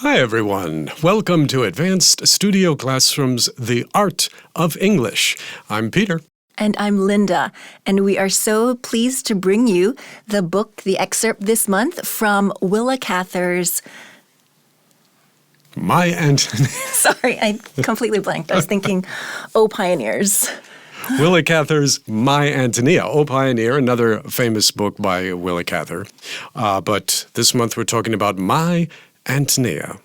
Hi, everyone. Welcome to Advanced Studio Classroom's The Art of English. I'm Peter. And I'm Linda, and we are so pleased to bring you the excerpt this month from Willa Cather's... My Ántonia. Sorry, I completely blanked. I was thinking, Oh Pioneers. Willa Cather's My Ántonia. Oh Pioneer, another famous book by Willa Cather. But this month we're talking about My Ántonia.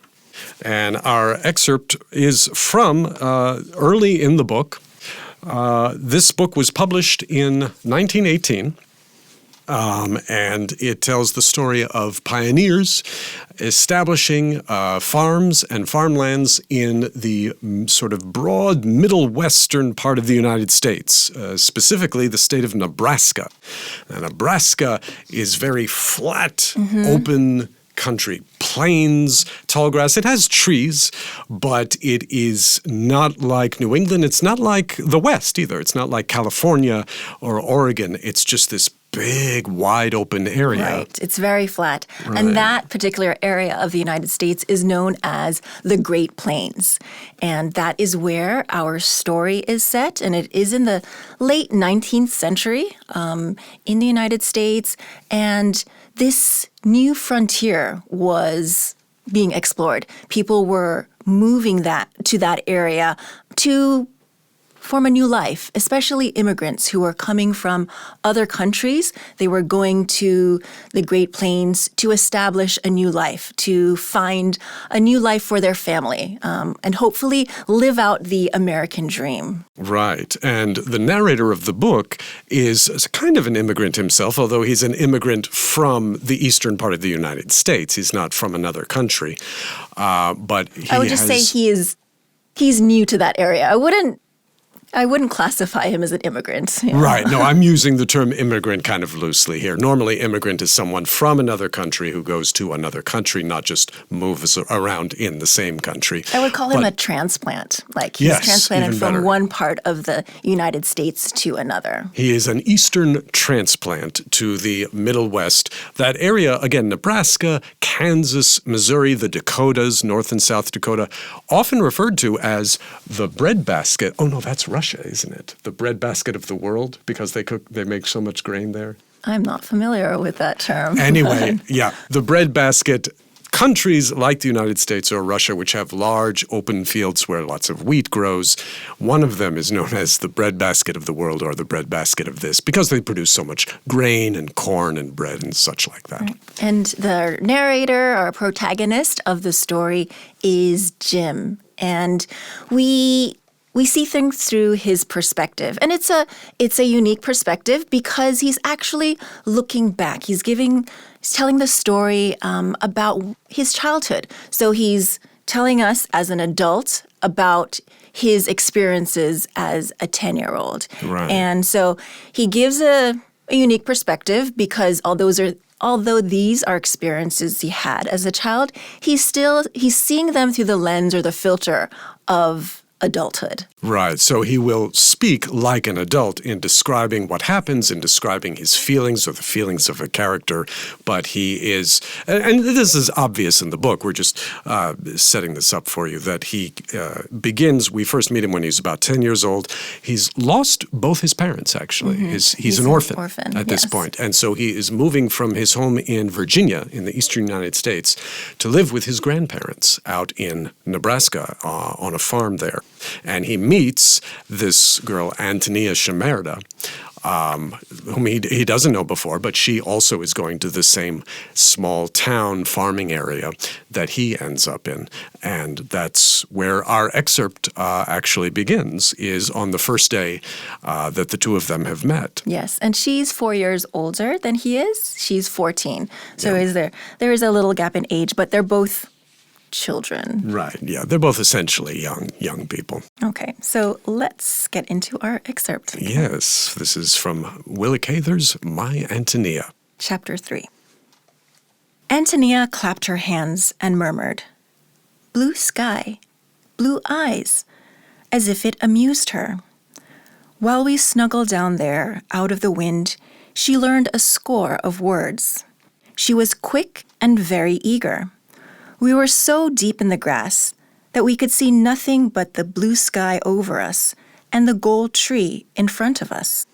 And our excerpt is from early in the book. This book was published in 1918, and it tells the story of pioneers establishing farms and farmlands in the sort of broad middle western part of the United States, specifically the state of Nebraska. Now, Nebraska is very flat, open country, plains, tall grass. It has trees, but it is not like New England. It's not like the West either. It's not like California or Oregon. It's just this big, wide open area. Right. It's very flat. Right. And that particular area of the United States is known as the Great Plains. And that is where our story is set. And it is in the late 19th century in the United States. And this new frontier was being explored. People were moving to that area to form a new life, especially immigrants who were coming from other countries. They were going to the Great Plains to establish a new life, to find a new life for their family, and hopefully live out the American dream. Right. And the narrator of the book is kind of an immigrant himself, although he's an immigrant from the eastern part of the United States. He's not from another country. But I would just say he's new to that area. I wouldn't classify him as an immigrant. You know? Right. No, I'm using the term immigrant kind of loosely here. Normally, immigrant is someone from another country who goes to another country, not just moves around in the same country. I would call him a transplant. Like he's transplanted from one part of the United States to another. He is an Eastern transplant to the Middle West. That area, again, Nebraska, Kansas, Missouri, the Dakotas, North and South Dakota, often referred to as the breadbasket. Oh, no, that's Russia, isn't it? The breadbasket of the world, because they make so much grain there. I'm not familiar with that term. Anyway, yeah, the breadbasket. Countries like the United States or Russia, which have large open fields where lots of wheat grows, one of them is known as the breadbasket of the world or the breadbasket of this, because they produce so much grain and corn and bread and such like that. Right. And the narrator, our protagonist of the story, is Jim. And we see things through his perspective. And it's a unique perspective because he's actually looking back. He's telling the story about his childhood. So he's telling us as an adult about his experiences as a 10-year-old. Right. And so he gives a unique perspective because although these are experiences he had as a child, he's seeing them through the lens or the filter of adulthood. Right. So he will speak like an adult in describing what happens, in describing his feelings or the feelings of a character. But he is, and this is obvious in the book, we're just setting this up for you, that he we first meet him when he's about 10 years old. He's lost both his parents, actually. He's an orphan at this point. And so he is moving from his home in Virginia in the eastern United States to live with his grandparents out in Nebraska on a farm there. And he meets this girl, Ántonia Shimerda, whom he doesn't know before, but she also is going to the same small town farming area that he ends up in. And that's where our excerpt actually begins, is on the first day that the two of them have met. Yes, and she's 4 years older than he is. She's 14. So there is a little gap in age, but they're both children. Right, yeah. They're both essentially young people. Okay, so let's get into our excerpt. Yes, this is from Willa Cather's My Ántonia. Chapter 3. Ántonia clapped her hands and murmured, "Blue sky, blue eyes," as if it amused her. While we snuggled down there, out of the wind, she learned a score of words. She was quick and very eager. We were so deep in the grass that we could see nothing but the blue sky over us and the gold tree in front of us.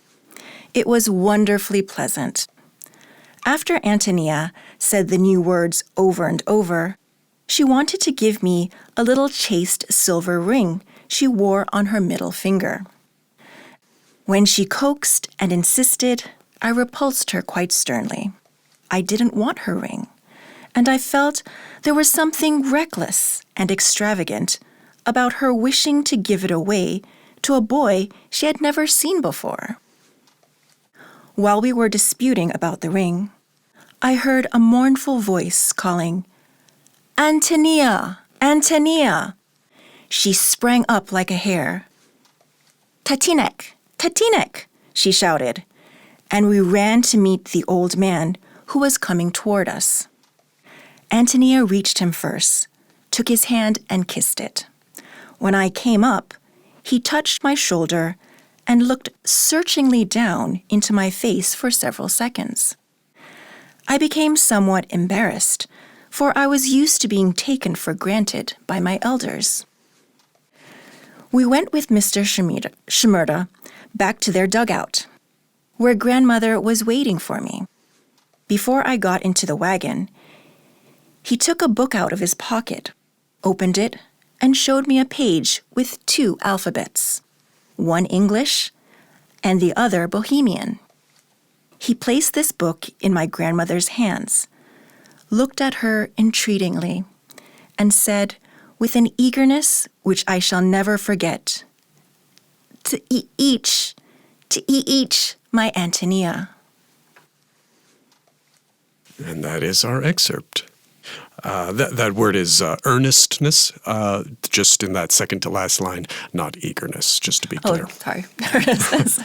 It was wonderfully pleasant. After Ántonia said the new words over and over, she wanted to give me a little chased silver ring she wore on her middle finger. When she coaxed and insisted, I repulsed her quite sternly. I didn't want her ring, and I felt there was something reckless and extravagant about her wishing to give it away to a boy she had never seen before. While we were disputing about the ring, I heard a mournful voice calling, "Ántonia! Ántonia!" She sprang up like a hare. "Tatinek! Tatinek!" she shouted, and we ran to meet the old man who was coming toward us. Ántonia reached him first, took his hand and kissed it. When I came up, he touched my shoulder and looked searchingly down into my face for several seconds. I became somewhat embarrassed, for I was used to being taken for granted by my elders. We went with Mr. Shimerda back to their dugout, where grandmother was waiting for me. Before I got into the wagon, he took a book out of his pocket, opened it, and showed me a page with 2 alphabets, one English and the other Bohemian. He placed this book in my grandmother's hands, looked at her entreatingly, and said with an eagerness which I shall never forget, to eat each, my Ántonia." And that is our excerpt. That word is earnestness, just in that second to last line, not eagerness, just to be clear. Oh, sorry. Earnestness.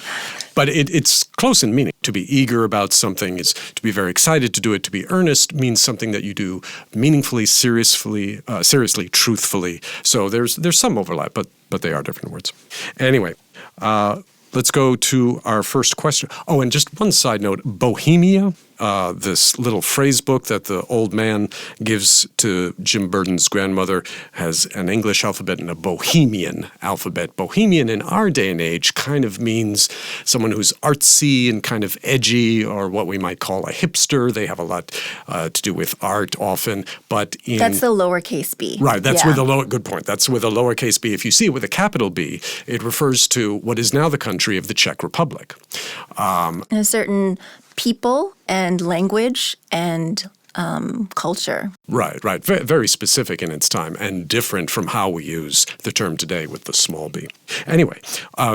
But it's close in meaning. To be eager about something is to be very excited to do it. To be earnest means something that you do meaningfully, seriously, truthfully. So there's some overlap, but they are different words. Anyway, let's go to our first question. Oh, and just one side note, Bohemia, this little phrase book that the old man gives to Jim Burden's grandmother, has an English alphabet and a Bohemian alphabet. Bohemian in our day and age kind of means someone who's artsy and kind of edgy, or what we might call a hipster. They have a lot to do with art often, but That's the lowercase b. Right, that's with a good point. That's with a lowercase b. If you see it with a capital B, it refers to what is now the country of the Czech Republic. And a certain people and language and culture. Right. Very specific in its time and different from how we use the term today with the small b. Anyway,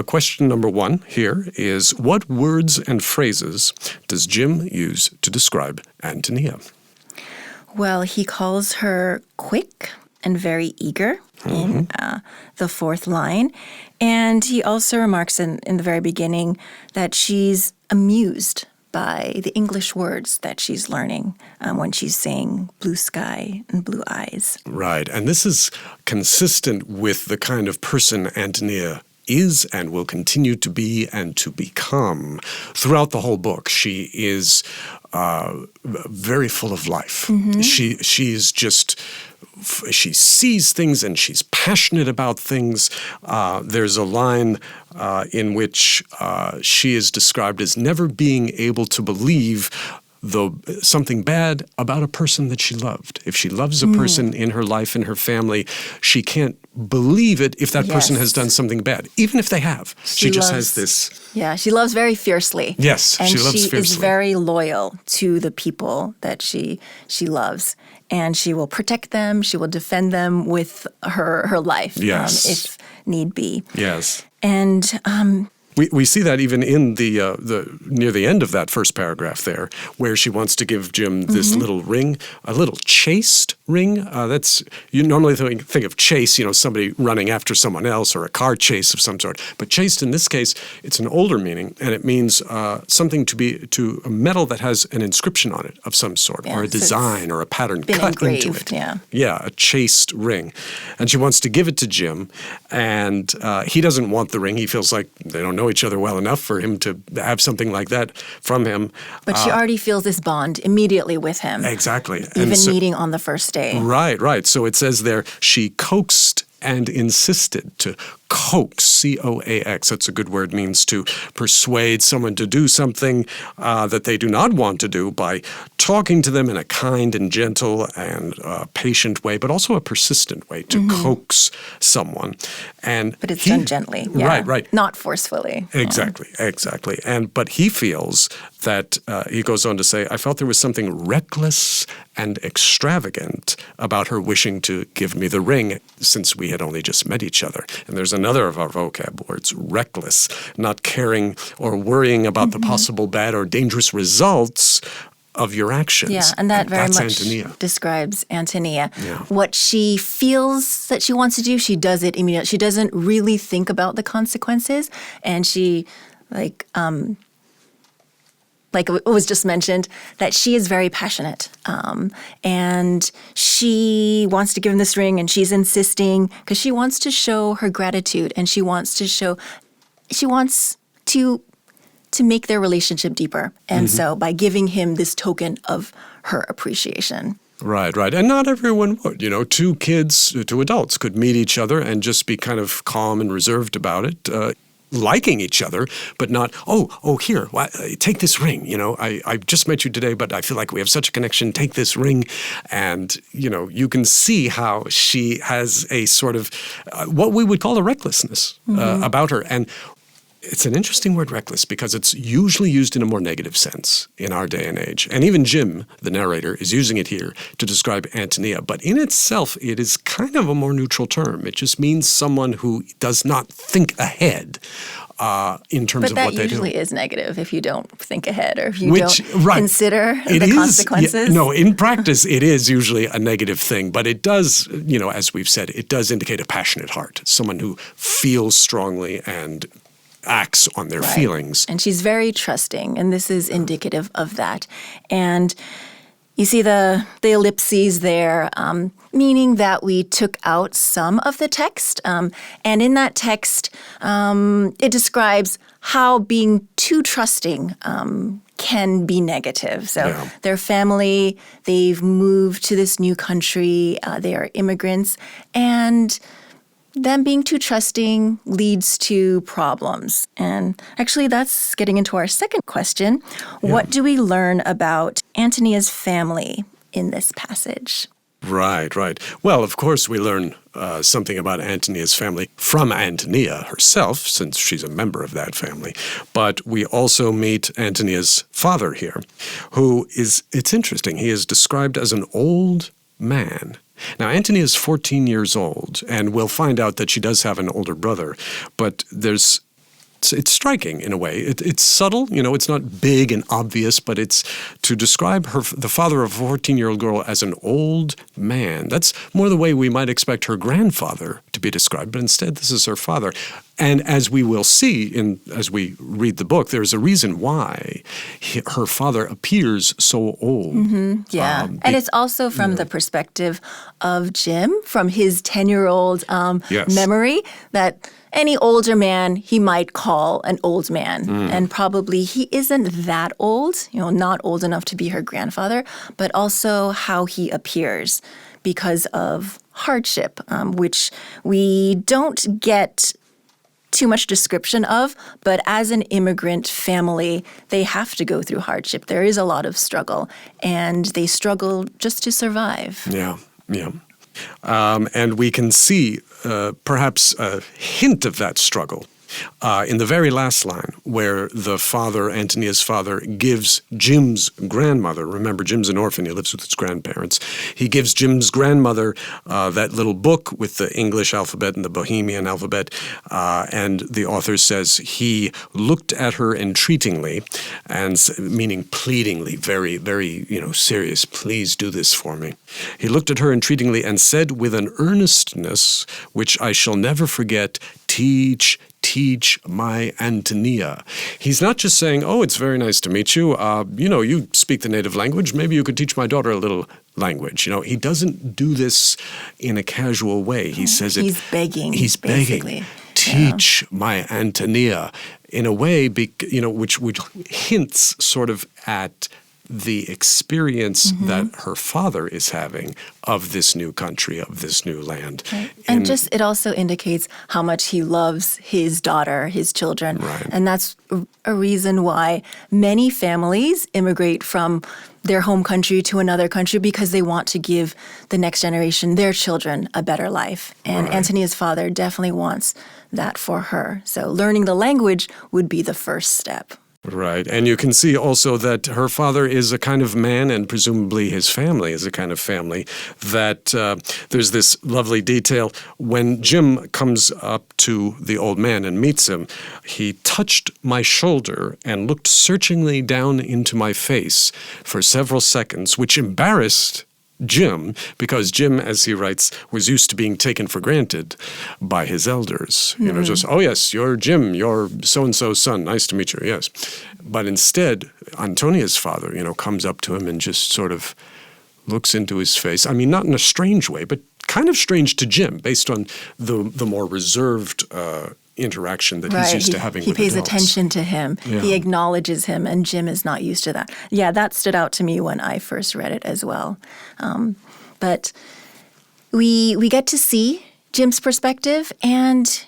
question number 1 here is, what words and phrases does Jim use to describe Ántonia? Well, he calls her quick and very eager in the 4th line. And he also remarks in the very beginning that she's amused by the English words that she's learning when she's saying blue sky and blue eyes. Right, and this is consistent with the kind of person Ántonia is and will continue to be and to become. Throughout the whole book, she is very full of life. She's just... She sees things and she's passionate about things. There's a line in which she is described as never being able to believe something bad about a person that she loved. If she loves a person in her life, in her family, she can't believe it if that person has done something bad, even if they have. She just has this... Yeah, she loves very fiercely. Yes, and she loves fiercely. And she is very loyal to the people that she loves. And she will protect them. She will defend them with her life, if need be. Yes. And we see that even in the near the end of that first paragraph there, where she wants to give Jim this little ring, a little chased ring. That's, you normally think of chase, somebody running after someone else, or a car chase of some sort. But chased in this case, it's an older meaning, and it means something to a metal that has an inscription on it of some sort, or a design or a pattern cut engraved, into it. Yeah, a chased ring. And she wants to give it to Jim, and he doesn't want the ring. He feels like they don't know know each other well enough for him to have something like that from him. But she already feels this bond immediately with him. Exactly. Even meeting on the first day. Right. So it says there, she coaxed and insisted. To coax, C-O-A-X, that's a good word, means to persuade someone to do something that they do not want to do by talking to them in a kind and gentle and patient way, but also a persistent way, to coax someone. But it's done gently. Yeah. Right. Not forcefully. Exactly. But he feels that, he goes on to say, I felt there was something reckless and extravagant about her wishing to give me the ring since we had only just met each other. And there's another of our vocab words, reckless, not caring or worrying about the possible bad or dangerous results of your actions. Yeah, and that very much Ántonia. describes Ántonia. Yeah. What she feels that she wants to do, she does it immediately. She doesn't really think about the consequences, and she, like it was just mentioned, that she is very passionate. And she wants to give him this ring, and she's insisting because she wants to show her gratitude, and she wants to make their relationship deeper. And so by giving him this token of her appreciation. Right. And not everyone would. Two kids, two adults could meet each other and just be kind of calm and reserved about it. Liking each other, but not, here, take this ring. I just met you today, but I feel like we have such a connection. Take this ring. And, you can see how she has a sort of what we would call a recklessness about her. And it's an interesting word, reckless, because it's usually used in a more negative sense in our day and age. And even Jim, the narrator, is using it here to describe Ántonia. But in itself, it is kind of a more neutral term. It just means someone who does not think ahead in terms of what they do. But that usually is negative if you don't think ahead or if you don't consider the consequences. In practice, it is usually a negative thing. But it does, as we've said, it does indicate a passionate heart, someone who feels strongly and acts on their feelings. And she's very trusting, and this is indicative of that. And you see the ellipses there, meaning that we took out some of the text. And in that text, it describes how being too trusting can be negative. So their family, they've moved to this new country, they are immigrants, and them being too trusting leads to problems. And actually, that's getting into our second question. Yeah. What do we learn about Ántonia's family in this passage? Right. Well, of course, we learn something about Ántonia's family from Ántonia herself, since she's a member of that family. But we also meet Ántonia's father here, who is, it's interesting, he is described as an old man. Now, Ántonia is 14 years old, and we'll find out that she does have an older brother, but it's striking in a way. It's subtle, it's not big and obvious, but it's to describe the father of a 14-year-old girl as an old man. That's more the way we might expect her grandfather to be described, but instead this is her father. And as we will see as we read the book, there's a reason why her father appears so old. Mm-hmm. Yeah, and it's also from the perspective of Jim, from his 10-year-old memory, that any older man he might call an old man. And probably he isn't that old, not old enough to be her grandfather, but also how he appears because of hardship, which we don't get too much description of, but as an immigrant family, they have to go through hardship. There is a lot of struggle, and they struggle just to survive. Yeah. And we can see perhaps a hint of that struggle in the very last line, where the father, Ántonia's father, gives Jim's grandmother, remember Jim's an orphan, he lives with his grandparents, he gives Jim's grandmother that little book with the English alphabet and the Bohemian alphabet, and the author says he looked at her entreatingly, and meaning pleadingly, very, very, serious, please do this for me. He looked at her entreatingly and said with an earnestness which I shall never forget, teach my Ántonia. He's not just saying, it's very nice to meet you. You speak the native language. Maybe you could teach my daughter a little language. He doesn't do this in a casual way. He says he's begging. He's basically. begging. Teach my Ántonia. in a way, which hints sort of at the experience that her father is having of this new country, of this new land. Right. And it also indicates how much he loves his daughter, his children. Right. And that's a reason why many families immigrate from their home country to another country, because they want to give the next generation, their children, a better life. And Antonia's father definitely wants that for her. So learning the language would be the first step. Right. And you can see also that her father is a kind of man, and presumably his family is a kind of family, that there's this lovely detail. When Jim comes up to the old man and meets him, he touched my shoulder and looked searchingly down into my face for several seconds, which embarrassed Jim, because Jim, as he writes, was used to being taken for granted by his elders. You know, just, oh, yes, you're Jim, you're so-and-so's son, nice to meet you, yes. But instead, Antonia's father, comes up to him and just sort of looks into his face. I mean, not in a strange way, but kind of strange to Jim, based on the more reserved interaction that he's used to having with adults. He pays attention to him. Yeah. He acknowledges him, and Jim is not used to that. Yeah, that stood out to me when I first read it as well. But we get to see Jim's perspective, and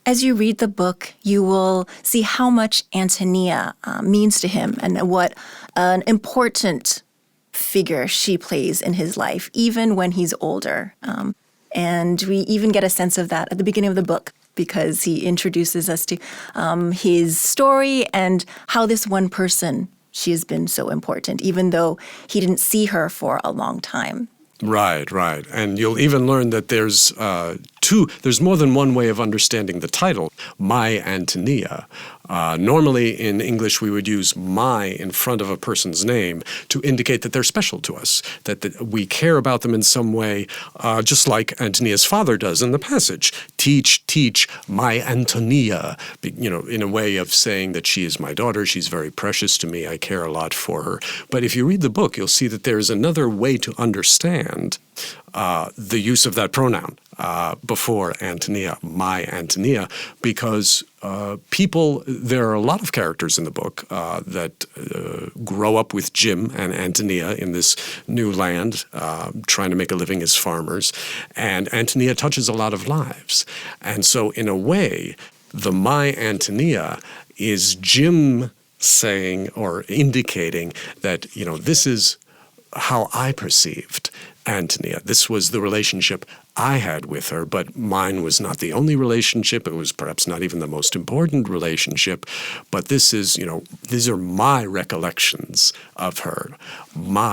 as you read the book, you will see how much Ántonia means to him and what an important figure she plays in his life, even when he's older. And we even get a sense of that at the beginning of the book, because he introduces us to his story and how this one person, she has been so important, even though he didn't see her for a long time. Right. And you'll even learn that there's more than one way of understanding the title, My Ántonia. Normally in English, we would use my in front of a person's name to indicate that they're special to us, that we care about them in some way, just like Antonia's father does in the passage. Teach, my Ántonia, in a way of saying that she is my daughter, she's very precious to me, I care a lot for her. But if you read the book, you'll see that there's another way to understand the use of that pronoun before Ántonia, my Ántonia, because there are a lot of characters in the book that grow up with Jim and Ántonia in this new land, trying to make a living as farmers, and Ántonia touches a lot of lives. And so in a way, the my Ántonia is Jim saying or indicating that, this is how I perceived Ántonia. This was the relationship I had with her, but mine was not the only relationship. It was perhaps not even the most important relationship, but this is, these are my recollections of her.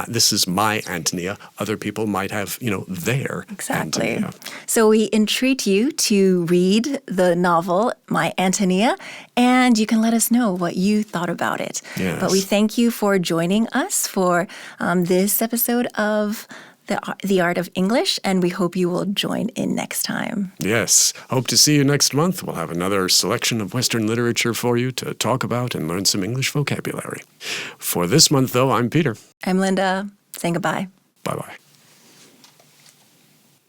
This is my Ántonia. Other people might have, their Exactly. Ántonia. So we entreat you to read the novel, My Ántonia, and you can let us know what you thought about it. Yes. But we thank you for joining us for this episode of The Art of English, and we hope you will join in next time. Yes. Hope to see you next month. We'll have another selection of Western literature for you to talk about and learn some English vocabulary. For this month, though, I'm Peter. I'm Linda. Saying goodbye. Bye-bye.